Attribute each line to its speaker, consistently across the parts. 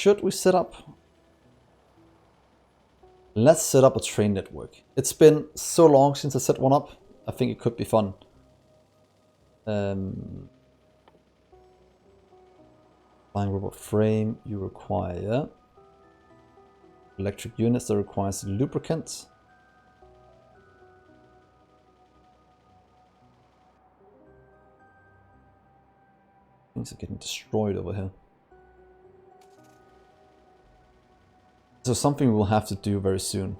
Speaker 1: should we set up? Let's set up a train network. It's been so long since I set one up. I think it could be fun. Flying robot frame, you require electric units that requires lubricant. Things are getting destroyed over here. So something we'll have to do very soon.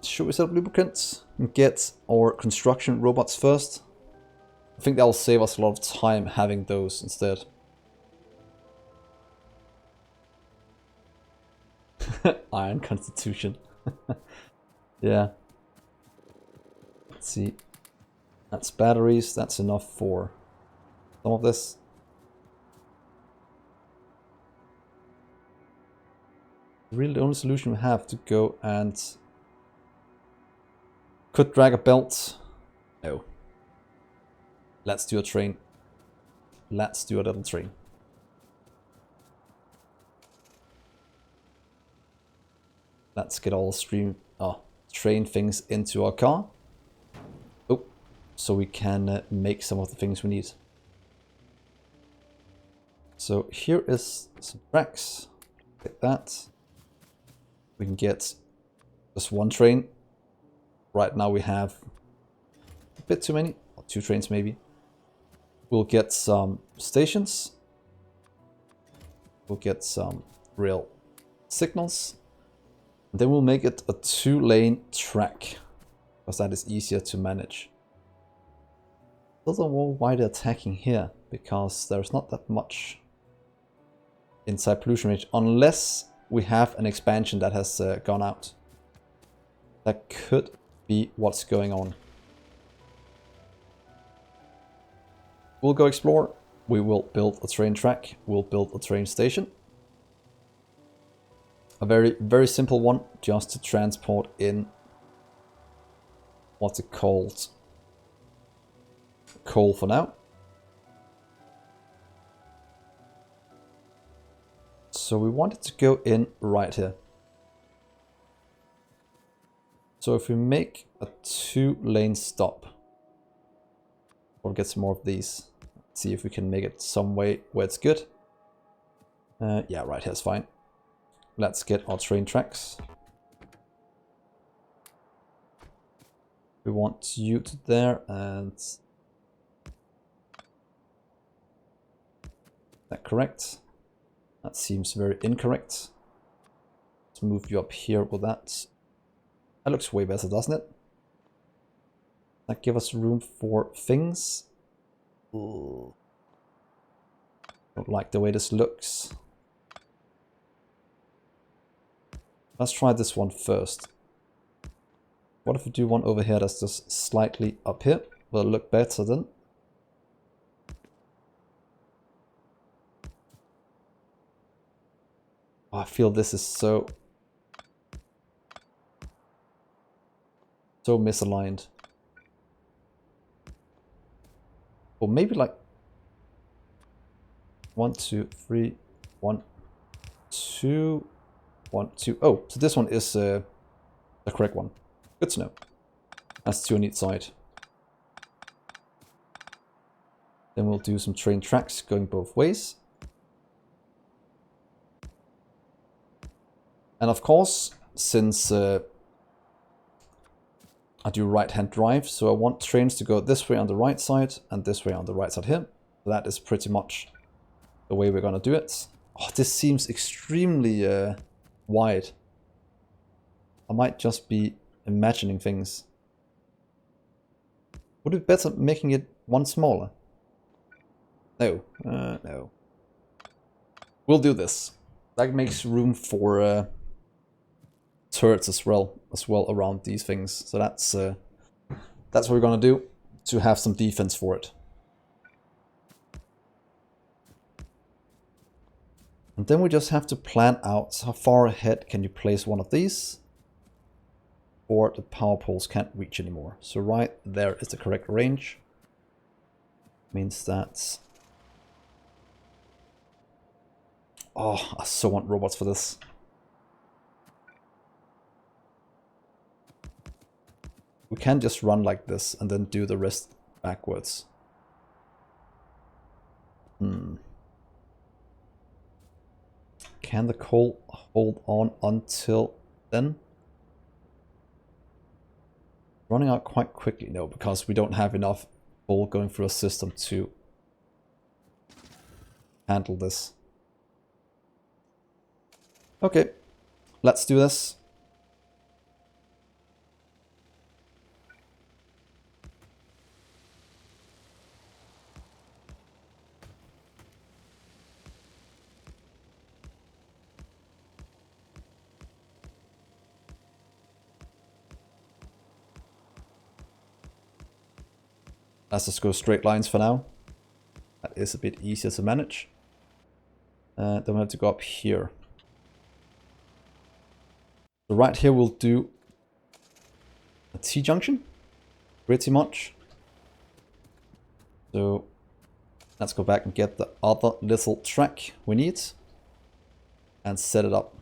Speaker 1: Should we set up lubricants and get our construction robots first? I think that'll save us a lot of time having those instead. Iron Constitution. Yeah. Let's see. That's batteries. That's enough for some of this. Really the only solution we have to go and... Could drag a belt. No. Let's do a train. Let's do a little train. Let's get all train things into our car. Oh, so we can make some of the things we need. So here is some tracks. Like that. We can get just one train. Right now we have a bit too many, or 2 trains maybe. We'll get some stations. We'll get some rail signals. And then we'll make it a 2-lane track, because that is easier to manage. Doesn't know why they're attacking here, because there's not that much inside pollution range, unless we have an expansion that has gone out. That could be what's going on. We'll go explore. We will build a train track. We'll build a train station. A very, very simple one, just to transport in what's it called? Coal for now. So we want it to go in right here. So if we make a 2-lane stop, we'll get some more of these. Let's see if we can make it some way where it's good. Yeah, right here's fine. Let's get our train tracks. We want you to there and... Is that correct? That seems very incorrect. Let's move you up here with that. That looks way better, doesn't it? That gives us room for things. Ooh. Don't like the way this looks. Let's try this one first. What if we do one over here that's just slightly up here? Will it look better then? Oh, I feel this is so misaligned. Or maybe like 1, 2, 3, 1, 2, 1, 2. Oh, so this one is the correct one. Good to know. That's 2 on each side. Then we'll do some train tracks going both ways. And of course, since I do right-hand drive, so I want trains to go this way on the right side and this way on the right side here. So that is pretty much the way we're gonna do it. Oh, this seems extremely wide. I might just be imagining things. Would it be better making it one smaller? No, no. We'll do this. That makes room for turrets as well around these things. So that's what we're gonna do to have some defense for it. And then we just have to plan out how far ahead can you place one of these, or the power poles can't reach anymore. So right there is the correct range. Means that Oh, I so want robots for this. We can just run like this and then do the rest backwards. Can the coal hold on until then? Running out quite quickly, no, because we don't have enough coal going through a system to handle this. Okay, let's do this. Let's just go straight lines for now. That is a bit easier to manage. Then we have to go up here. So right here we'll do a T-junction, pretty much. So let's go back and get the other little track we need and set it up.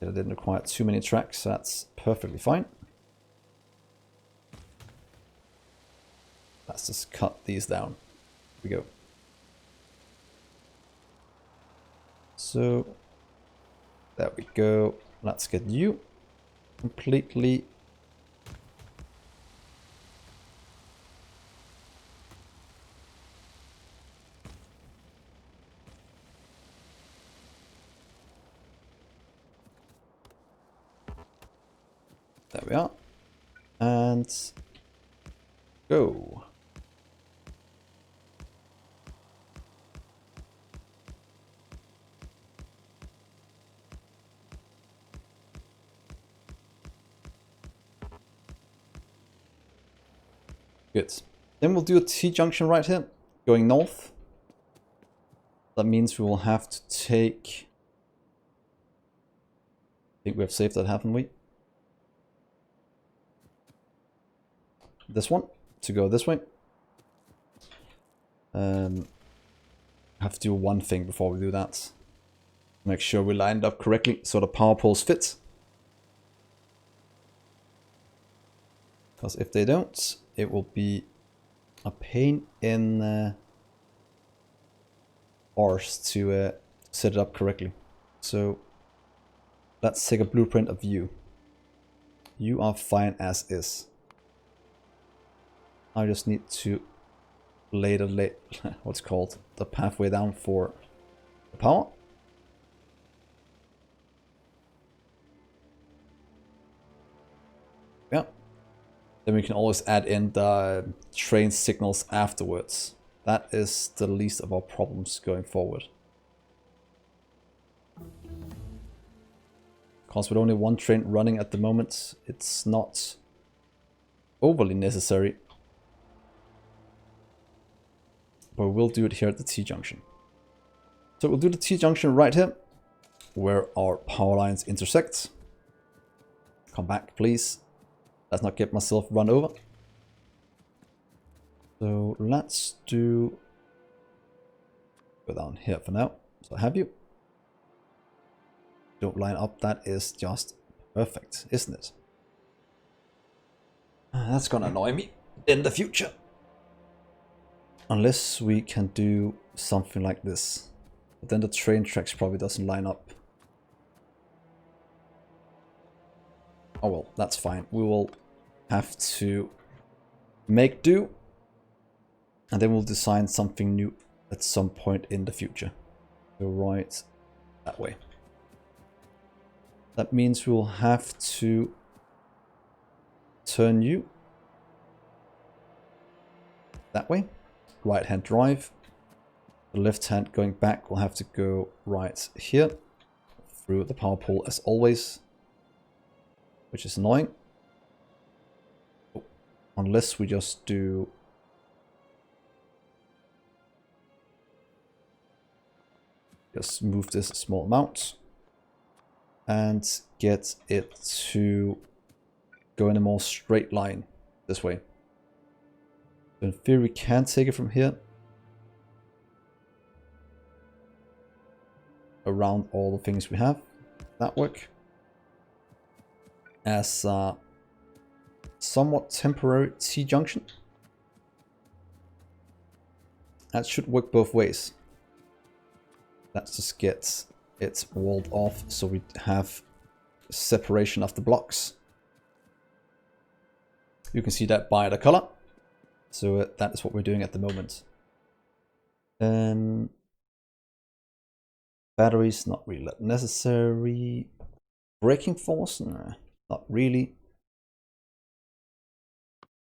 Speaker 1: I didn't require too many tracks, so that's perfectly fine. Let's just cut these down. Here we go. So there we go. Let's get you completely there we are. And go. Good. Then we'll do a T-junction right here, going north. That means we will have to take... I think we have saved that, haven't we? This one, to go this way. Have to do one thing before we do that. Make sure we lined up correctly so the power poles fit. Because if they don't, it will be a pain in arse to set it up correctly. So let's take a blueprint of you. You are fine as is. I just need to lay the what's called the pathway down for the power. Yeah. Then we can always add in the train signals afterwards. That is the least of our problems going forward. Because with only one train running at the moment, it's not overly necessary. But we'll do it here at the T-junction. So we'll do the T-junction right here, where our power lines intersect. Come back, please. Let's not get myself run over. So let's do... go down here for now. So I have you. Don't line up, that is just perfect, isn't it? That's gonna annoy me in the future. Unless we can do something like this. But then the train tracks probably doesn't line up. Oh well, that's fine. We will have to make do. And then we'll design something new at some point in the future. Go right that way. That means we'll have to turn you that way. Right hand drive. The left hand going back will have to go right here. Through the power pole as always. Which is annoying. Oh, unless we just do... just move this a small amount. And get it to go in a more straight line this way. In theory, we can take it from here. Around all the things we have. That work. As a somewhat temporary T-junction. That should work both ways. Let's just get it walled off so we have separation of the blocks. You can see that by the color. So that is what we're doing at the moment. Batteries, not really necessary. Braking force, nah, not really.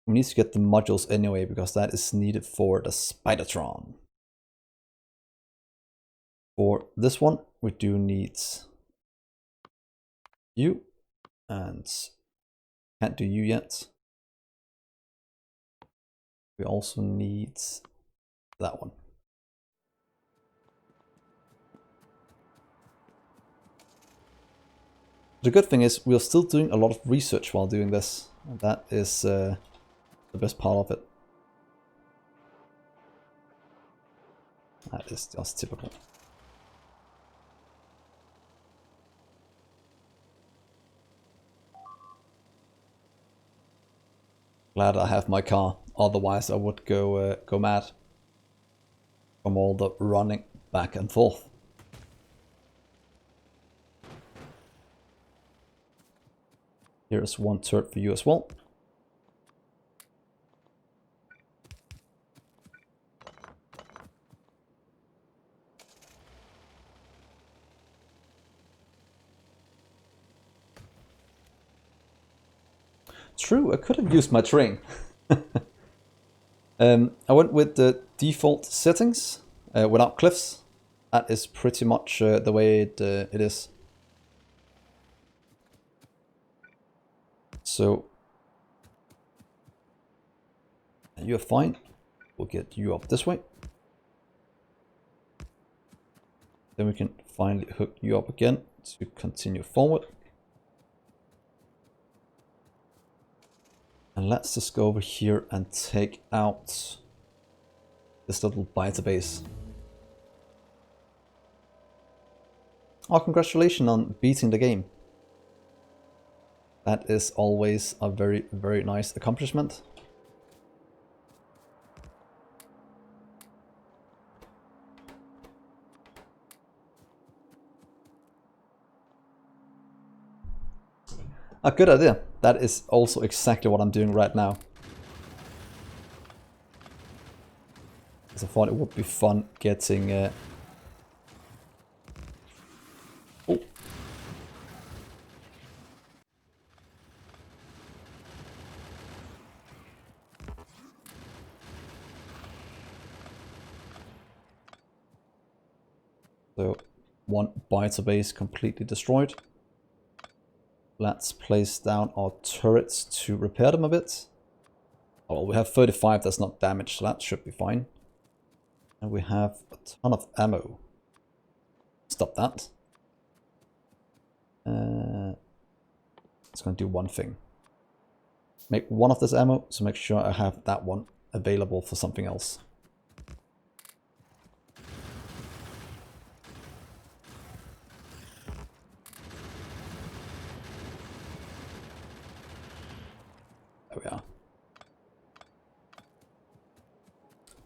Speaker 1: We need to get the modules anyway, because that is needed for the Spidertron. For this one, we do need you, and can't do you yet. We also need that one. The good thing is we're still doing a lot of research while doing this, and that is the best part of it. That is just typical. Glad I have my car, otherwise I would go mad from all the running back and forth. Here's one turret for you as well. True, I could have used my train. I went with the default settings without cliffs. That is pretty much the way it is. So you're fine. We'll get you up this way. Then we can finally hook you up again to continue forward. And let's just go over here and take out this little biter base. Oh, congratulations on beating the game. That is always a very, very nice accomplishment. A good idea. That is also exactly what I'm doing right now. Because I thought it would be fun getting... Oh. So, one biter base completely destroyed. Let's place down our turrets to repair them a bit. Oh, well, we have 35 that's not damaged, so that should be fine. And we have a ton of ammo. Stop that. It's going to do one thing. Make one of this ammo, so make sure I have that one available for something else. There we are.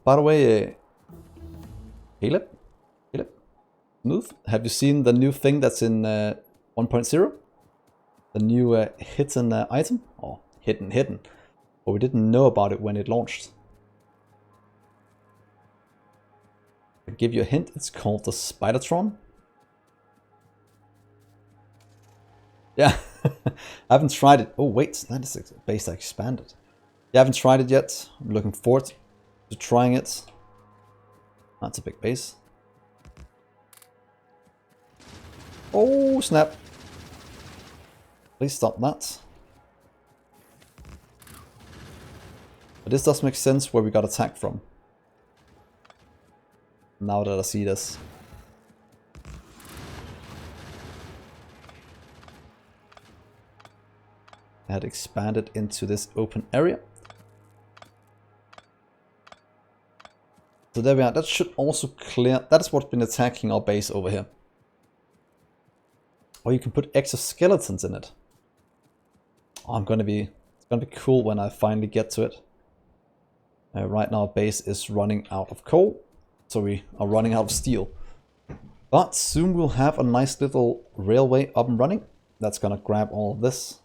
Speaker 1: By the way, Caleb, Smooth, have you seen the new thing that's in 1.0? The new hidden item? Or hidden. But we didn't know about it when it launched. I'll give you a hint, it's called the Spidertron. Yeah, I haven't tried it. Oh wait, that is a base I expanded. Yeah, I haven't tried it yet. I'm looking forward to trying it. That's a big base. Oh snap. Please stop that. But this does make sense where we got attacked from. Now that I see this. I had expanded into this open area. So there we are. That should also clear. That's what's been attacking our base over here. Or you can put exoskeletons in it. Oh, it's gonna be cool when I finally get to it. Right now our base is running out of coal, so we are running out of steel. But soon we'll have a nice little railway up and running. That's gonna grab all of this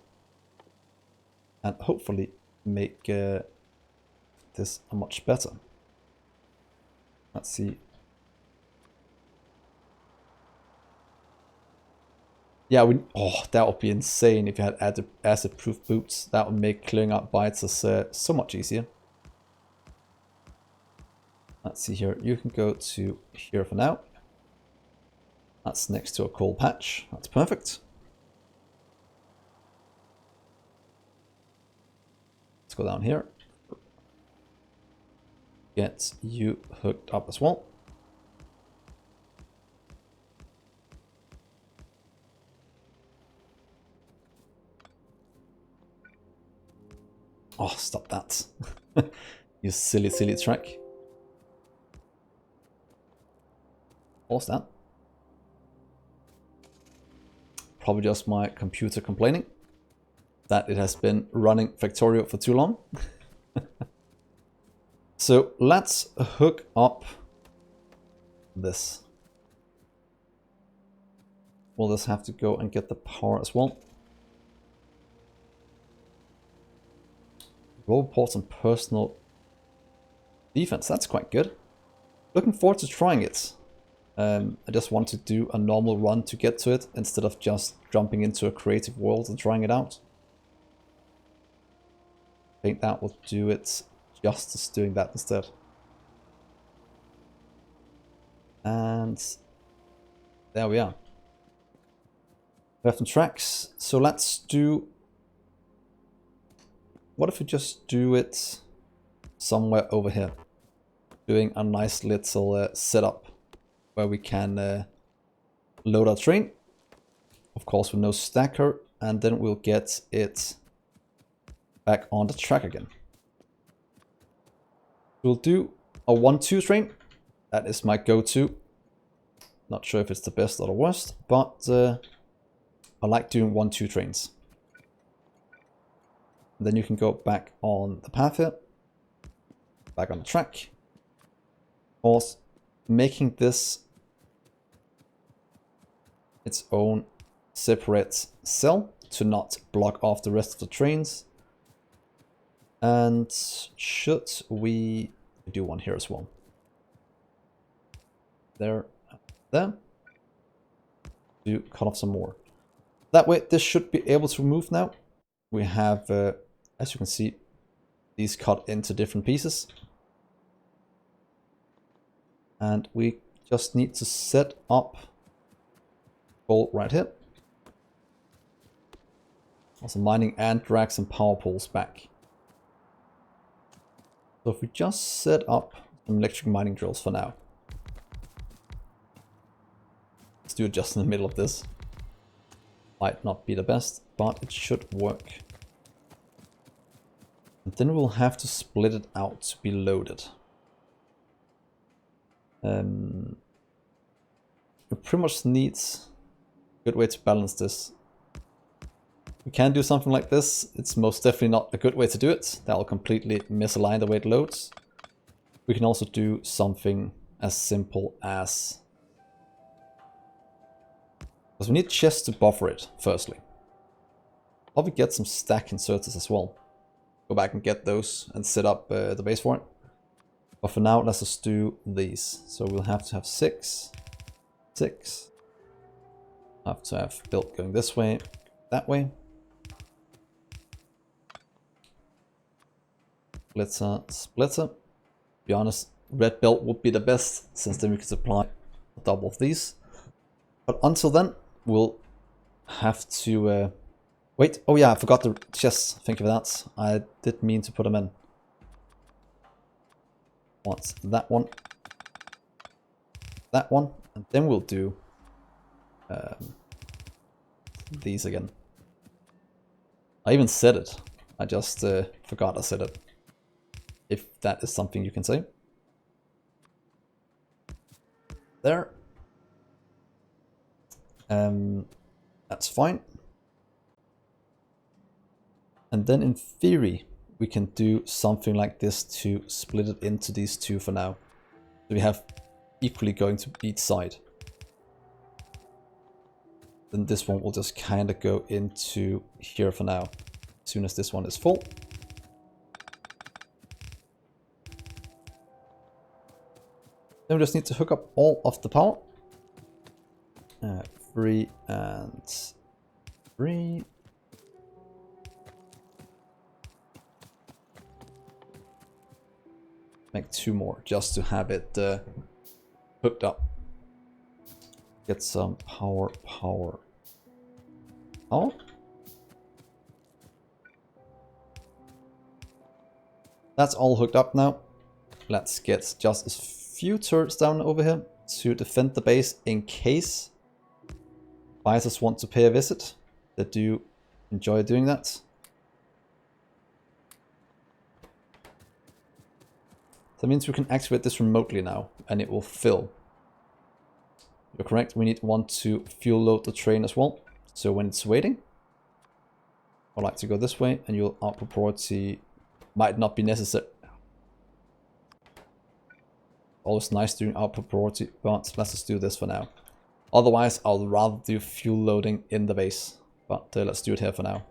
Speaker 1: and hopefully make this much better. Let's see. Yeah, that would be insane if you had acid-proof boots. That would make clearing out bites so much easier. Let's see here. You can go to here for now. That's next to a coal patch. That's perfect. Let's go down here. Get you hooked up as well. Oh, stop that. You silly, silly track. What's that? Probably just my computer complaining that it has been running Factorio for too long. So let's hook up this. We'll just have to go and get the power as well. Roboports and personal defense, that's quite good. Looking forward to trying it. I just want to do a normal run to get to it instead of just jumping into a creative world and trying it out. I think that will do it justice doing that instead. And there we are. We have some tracks, so let's do... What if we just do it somewhere over here? Doing a nice little setup where we can load our train. Of course with no stacker, and then we'll get it back on the track again. We'll do a 1-2 train. That is my go-to. Not sure if it's the best or the worst, but I like doing 1-2 trains. And then you can go back on the path here, back on the track. Of course, making this its own separate cell to not block off the rest of the trains. And should we do one here as well? There, there. To cut off some more. That way, this should be able to move now. We have, as you can see, these cut into different pieces. And we just need to set up coal right here. Also mining and drag some power poles back. So if we just set up some electric mining drills for now. Let's do it just in the middle of this. Might not be the best, but it should work. And then we'll have to split it out to be loaded. It pretty much needs a good way to balance this. We can do something like this. It's most definitely not a good way to do it. That will completely misalign the way it loads. We can also do something as simple as... Because we need chests to buffer it, firstly. Probably get some stack inserters as well. Go back and get those and set up the base for it. But for now, let's just do these. So we'll have to have 6. 6. Have to have built going this way, that way. Splitter, splitter. To be honest, red belt would be the best, since then we can supply a double of these. But until then, we'll have to wait. Oh yeah, I forgot the chests. Thank you for that. I did mean to put them in. What's that one? That one, and then we'll do these again. I even said it. I just forgot I said it. If that is something you can say. there. That's fine. And then in theory, we can do something like this to split it into these two for now. So we have equally going to each side. Then this one will just kind of go into here for now, as soon as this one is full. Then we just need to hook up all of the power. 3 and 3. Make 2 more just to have it hooked up. Get some power. Oh. That's all hooked up now. Let's get just a few turrets down over here to defend the base in case visors want to pay a visit. They do enjoy doing that. That means we can activate this remotely now, and it will fill. You're correct, we need one to fuel load the train as well. So when it's waiting, I'd like to go this way, and your output priority might not be necessary. Always nice doing output priority, but let's just do this for now. Otherwise, I'll rather do fuel loading in the base, but let's do it here for now.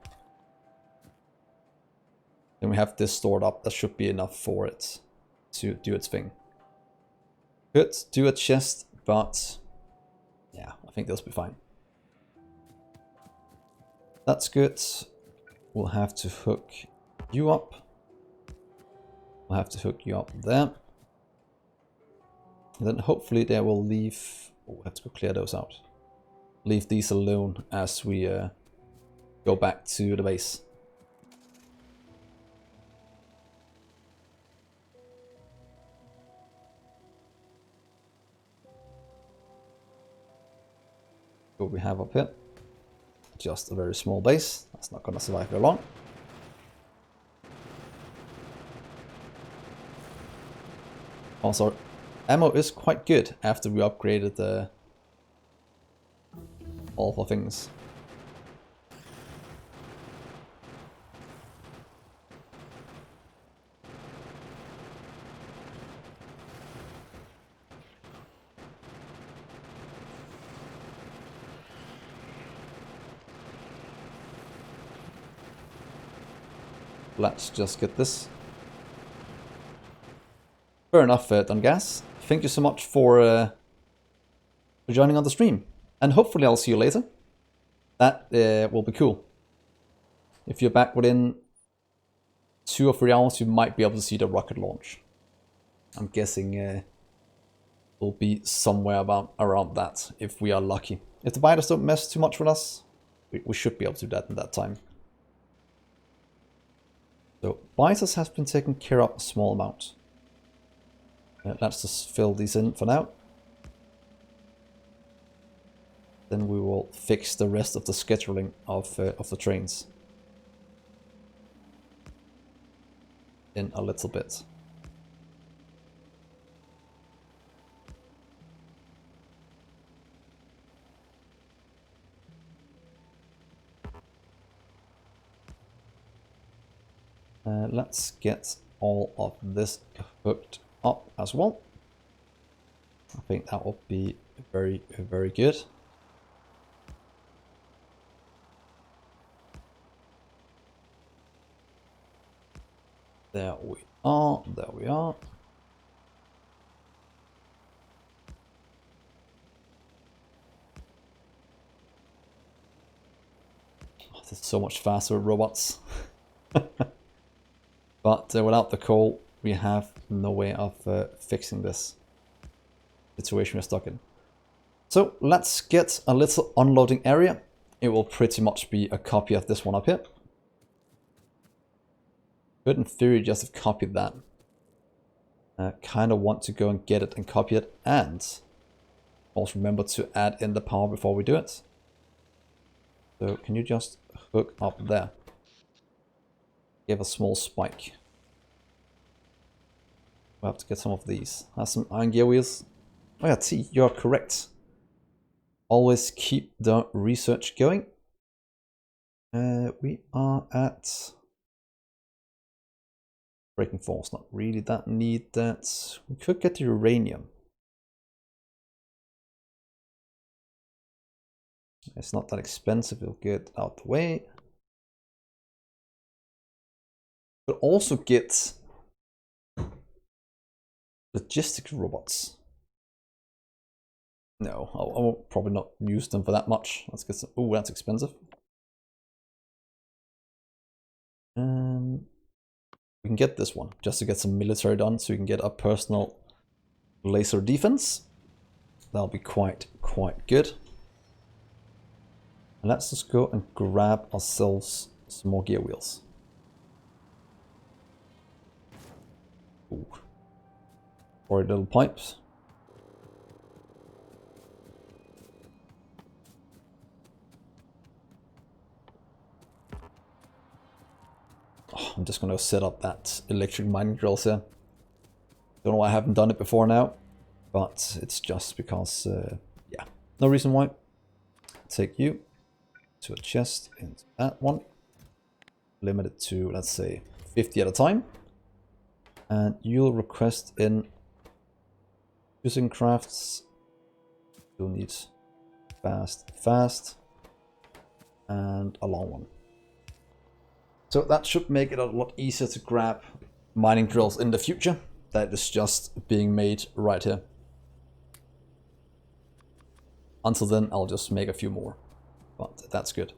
Speaker 1: Then we have this stored up, that should be enough for it to do its thing. Good, do a chest, but yeah, I think this will be fine. That's good. We'll have to hook you up. We'll have to hook you up there. And then hopefully they will leave. Oh, we have to go clear those out. Leave these alone as we go back to the base. What we have up here, just a very small base. That's not going to survive very long. Also, ammo is quite good after we upgraded all of our things. Let's just get this. Fair enough, Dungas. Thank you so much for joining on the stream. And hopefully I'll see you later. That will be cool. If you're back within 2 or 3 hours, you might be able to see the rocket launch. I'm guessing will be somewhere around that, if we are lucky. If the biters don't mess too much with us, we should be able to do that in that time. So, biters has been taken care of a small amount. Let's just fill these in for now. Then we will fix the rest of the scheduling of the trains in a little bit. Let's get all of this hooked up as well. I think that will be very, very good. There we are, there we are. Oh, this is so much faster with robots. But without the coal, we have no way of fixing this situation we're stuck in. So let's get a little unloading area. It will pretty much be a copy of this one up here. Could in theory just have copied that. Kind of want to go and get it and copy it, and also remember to add in the power before we do it. So can you just hook up there? Give a small spike. We'll have to get some of these. Has some iron gear wheels. Oh yeah, T, you're correct. Always keep the research going. We are at breaking force, not really that need that. We could get the uranium. It's not that expensive, we'll get out the way. But also get logistic robots. No, I will probably not use them for that much. Let's get some. Oh, that's expensive. We can get this one just to get some military done, so we can get a personal laser defense. That'll be quite good. And let's just go and grab ourselves some more gear wheels. Ooh. 4 little pipes. Oh, I'm just gonna set up that electric mining drills here. Don't know why I haven't done it before now, but it's just because, yeah, no reason why. Take you to a chest into that one. Limit it to, let's say, 50 at a time. And you'll request in using crafts. You'll need fast, and a long one. So that should make it a lot easier to grab mining drills in the future. That is just being made right here. Until then, I'll just make a few more, but that's good.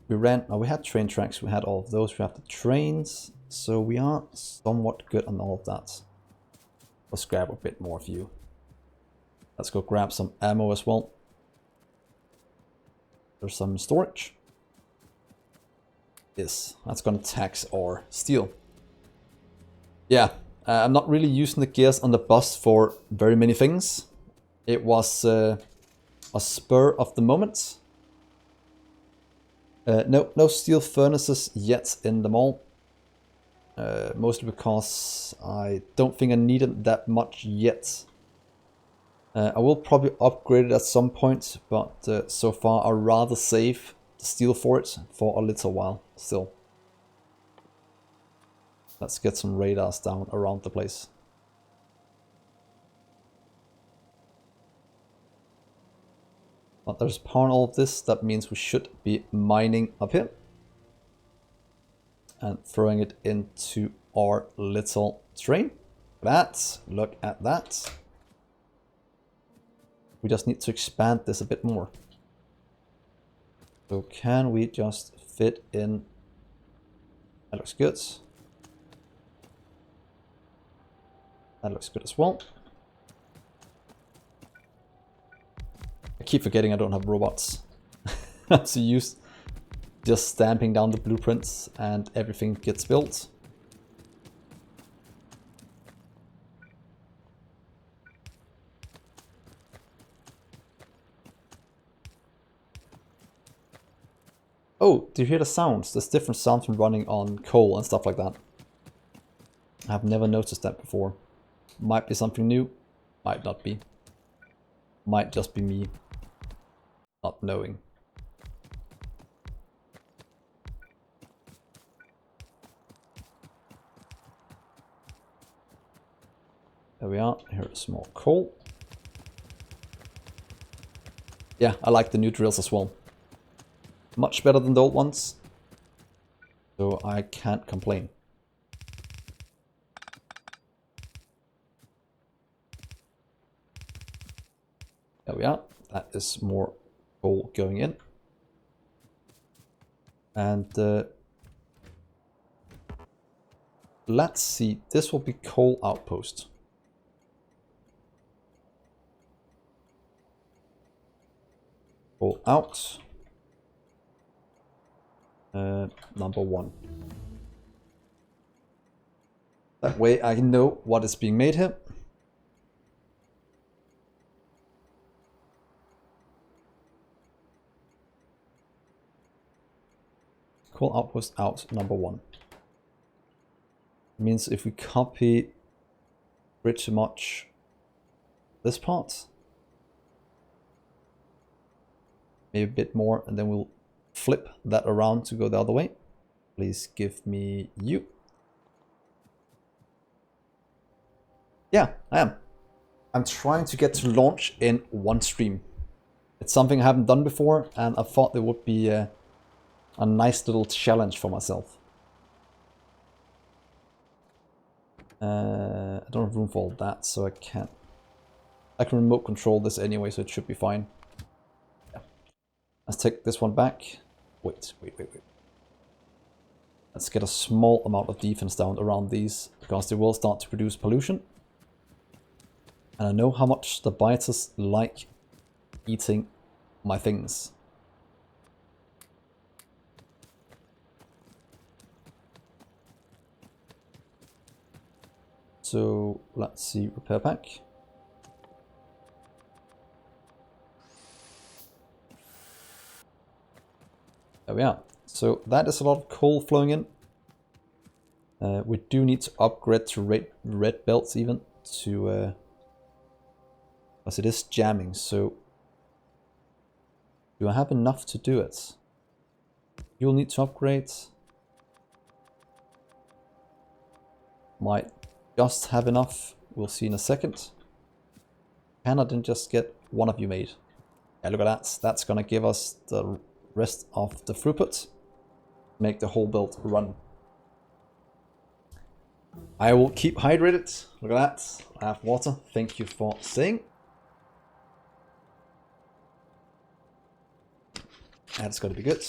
Speaker 1: We had train tracks, we had all of those, we have the trains, so we are somewhat good on all of that. Let's grab a bit more of you. Let's go grab some ammo as well. There's some storage. Yes, that's gonna tax our steel. Yeah, I'm not really using the gears on the bus for very many things. It was a spur of the moment. No steel furnaces yet in the mall. Mostly because I don't think I need it that much yet. I will probably upgrade it at some point, but so far I'd rather save the steel for it for a little while still. Let's get some radars down around the place. But there's power in all of this, that means we should be mining up here. And throwing it into our little train. Look at that. We just need to expand this a bit more. So can we just fit in? That looks good. That looks good as well. I keep forgetting I don't have robots. I'm so used just stamping down the blueprints and everything gets built. Oh, do you hear the sounds? There's different sounds from running on coal and stuff like that. I've never noticed that before. Might be something new, might not be. Might just be me not knowing. There we are, here's more coal. Yeah, I like the new drills as well. Much better than the old ones. So I can't complain. There we are. That is more coal going in. And let's see, this will be coal outpost. Coal out. Number 1. That way I know what is being made here. Coal outpost out, number 1. Means if we copy pretty much this part. Maybe a bit more, and then we'll flip that around to go the other way. Please give me you. Yeah, I am. I'm trying to get to launch in one stream. It's something I haven't done before, and I thought it would be a nice little challenge for myself. I don't have room for all that, so I can't. I can remote control this anyway, so it should be fine. Yeah. Let's take this one back. Wait. Let's get a small amount of defense down around these, because they will start to produce pollution. And I know how much the biters like eating my things. So let's see, repair pack. There we are. So that is a lot of coal flowing in. We do need to upgrade to red belts even to, because it is jamming. So do I have enough to do it? You'll need to upgrade. Might just have enough. We'll see in a second. Can I then just get one of you made? Yeah, look at that. That's gonna give us the rest of the throughput. Make the whole build run. I will keep hydrated. Look at that. I have water. Thank you for saying. That's got to be good.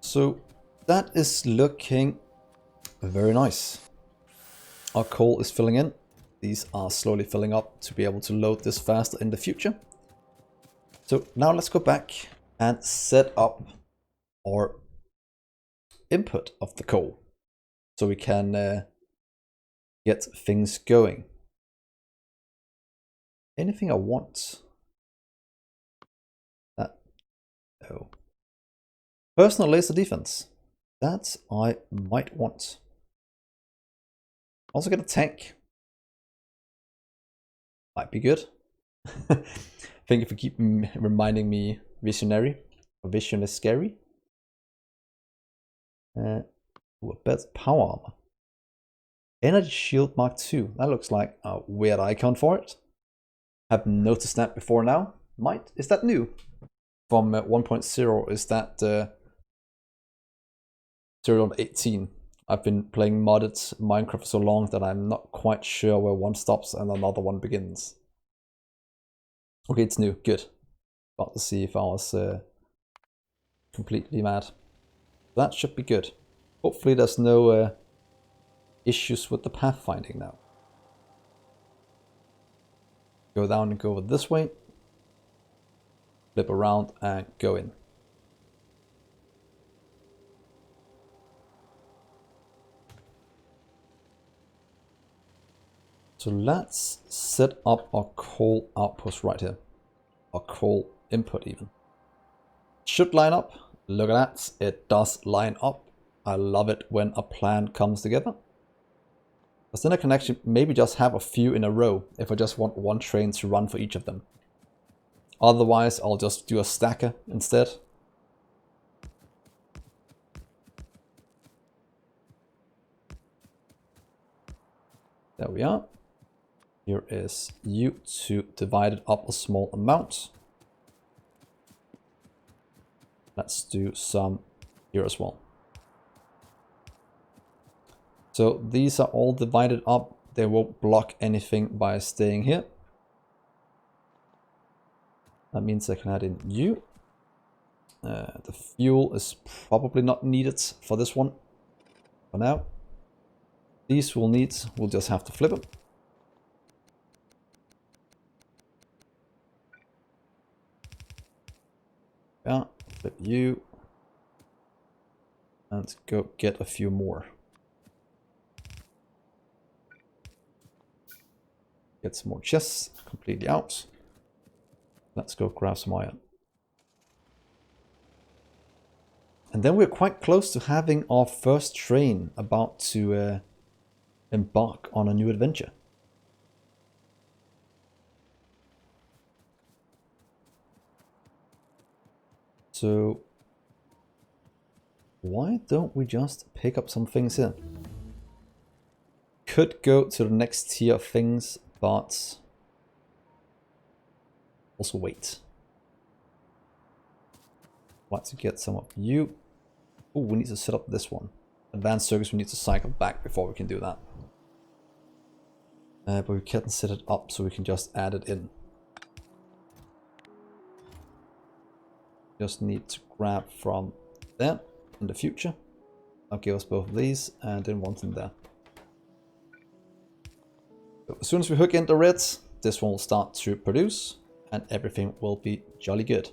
Speaker 1: So that is looking very nice. Our coal is filling in. These are slowly filling up to be able to load this faster in the future. So now let's go back and set up our input of the coal so we can get things going. Anything I want? That no. Personal laser defense. That I might want. Also get a tank. Might be good. Thank you for keep reminding me visionary. Or vision is scary. A better power armor. Energy shield Mark II. That looks like a weird icon for it. Haven't noticed that before now. Is that new? From 1.0, is that 0.18? I've been playing modded Minecraft for so long that I'm not quite sure where one stops and another one begins. Okay, it's new. Good. About to see if I was completely mad. That should be good. Hopefully there's no issues with the pathfinding now. Go down and go over this way. Flip around and go in. So let's set up our coal outpost right here. Our coal input even. Should line up. Look at that. It does line up. I love it when a plan comes together. Because then I can actually maybe just have a few in a row if I just want one train to run for each of them. Otherwise, I'll just do a stacker instead. There we are. Here is you to divide it up a small amount. Let's do some here as well. So these are all divided up. They won't block anything by staying here. That means I can add in you. The fuel is probably not needed for this one for now. These we'll just have to flip them. Yeah, flip you. And go get a few more. Get some more chests completely out. Let's go grab some iron. And then we're quite close to having our first train about to embark on a new adventure. So why don't we just pick up some things here? Could go to the next tier of things, but also wait. Want to get some of you. Oh, we need to set up this one. Advanced circuits, we need to cycle back before we can do that. But we can't set it up, so we can just add it in. Just need to grab from there in the future. I'll give us both of these and then one thing there. So as soon as we hook in the reds, this one will start to produce and everything will be jolly good.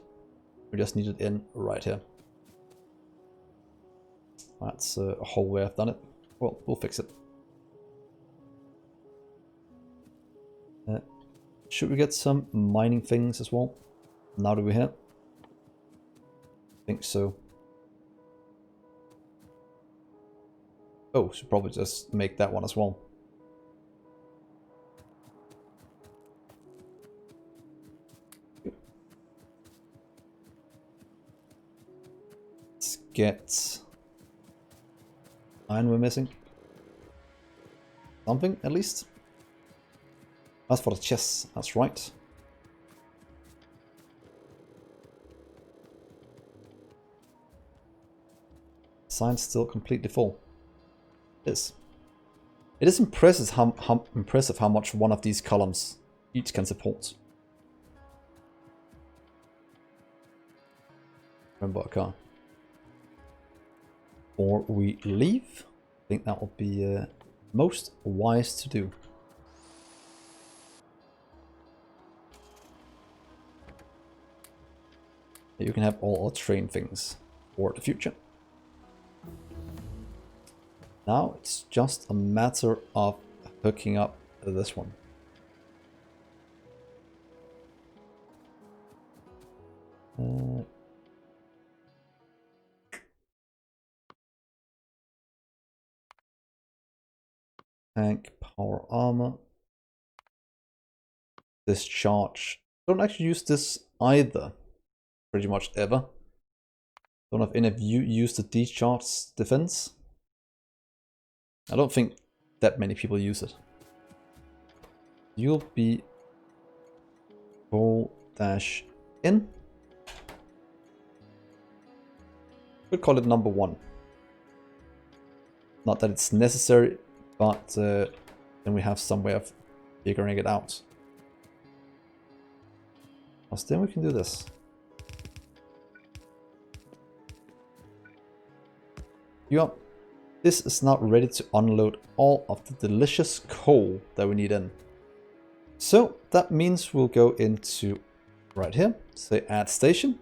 Speaker 1: We just need it in right here. That's a whole way I've done it. Well, we'll fix it. Should we get some mining things as well? Now that we're here? I think so. Oh, should probably just make that one as well. Let's get iron we're missing. Something at least. That's for the chests, that's right. Sign's still completely full. It is. It is impressive how much one of these columns each can support. Remember a car. Or we leave. I think that would be most wise to do. You can have all our train things for the future. Now it's just a matter of hooking up this one. Tank, power armor, discharge. Don't actually use this either. Pretty much ever. Don't know if any of you use the discharge defense. I don't think that many people use it. You'll be -in. We'll call it number 1. Not that it's necessary, but then we have some way of figuring it out. Because then we can do this. Yup. This is now ready to unload all of the delicious coal that we need in. So that means we'll go into right here, say add station.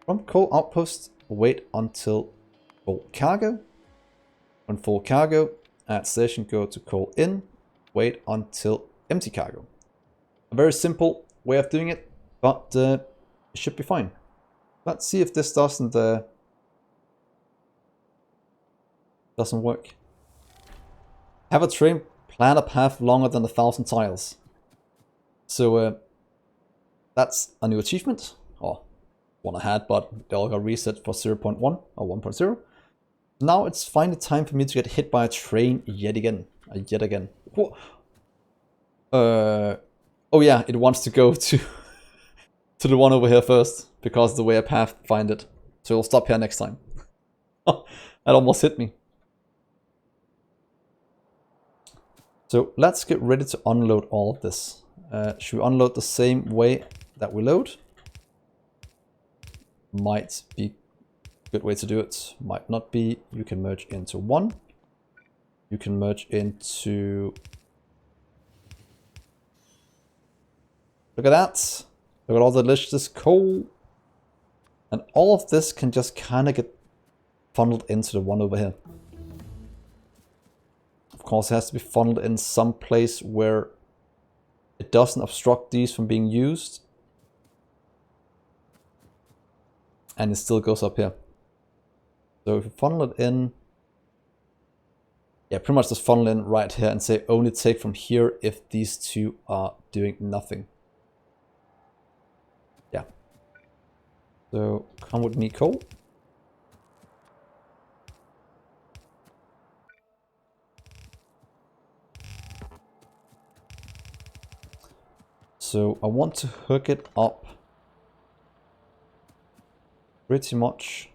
Speaker 1: From coal outpost, wait until full cargo. On full cargo, add station, go to coal in, wait until empty cargo. A very simple way of doing it, but it should be fine. Let's see if this doesn't work. Have a train plan a path longer than 1,000 tiles. So that's a new achievement, or one I had, but they all got reset for 0.1 or 1.0. Now it's finally time for me to get hit by a train yet again. Oh yeah, it wants to go to to the one over here first, because the way I path find it. So it'll stop here next time. That almost hit me. So let's get ready to unload all of this. Should we unload the same way that we load? Might be a good way to do it. Might not be. You can merge into one. You can merge into... Look at that. Look at all the delicious coal. And all of this can just kind of get funneled into the one over here. Of course, it has to be funneled in some place where it doesn't obstruct these from being used. And it still goes up here. So if you funnel it in Yeah, pretty much just funnel in right here and say only take from here if these two are doing nothing. Yeah. So come with me, coal. So I want to hook it up pretty much.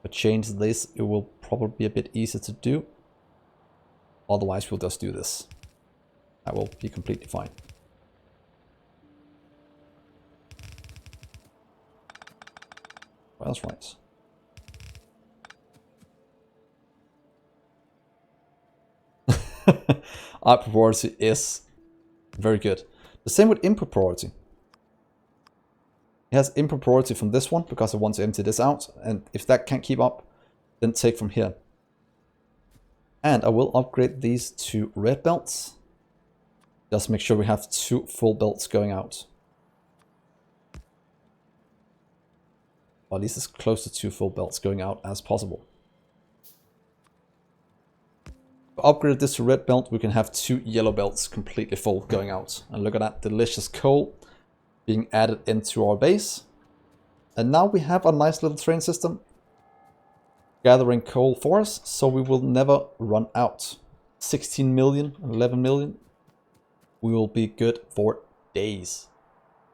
Speaker 1: If I change this, it will probably be a bit easier to do. Otherwise, we'll just do this. That will be completely fine. Well, that's right. Output priority is very good. The same with input priority. It has input priority from this one because I want to empty this out. And if that can't keep up, then take from here. And I will upgrade these to red belts. Just make sure we have 2 full belts going out. Or at least as close to 2 full belts going out as possible. Upgrade this to red belt, we can have 2 yellow belts completely full going out. And look at that delicious coal being added into our base. And now we have a nice little train system gathering coal for us, so we will never run out. 16 million, 11 million. We will be good for days.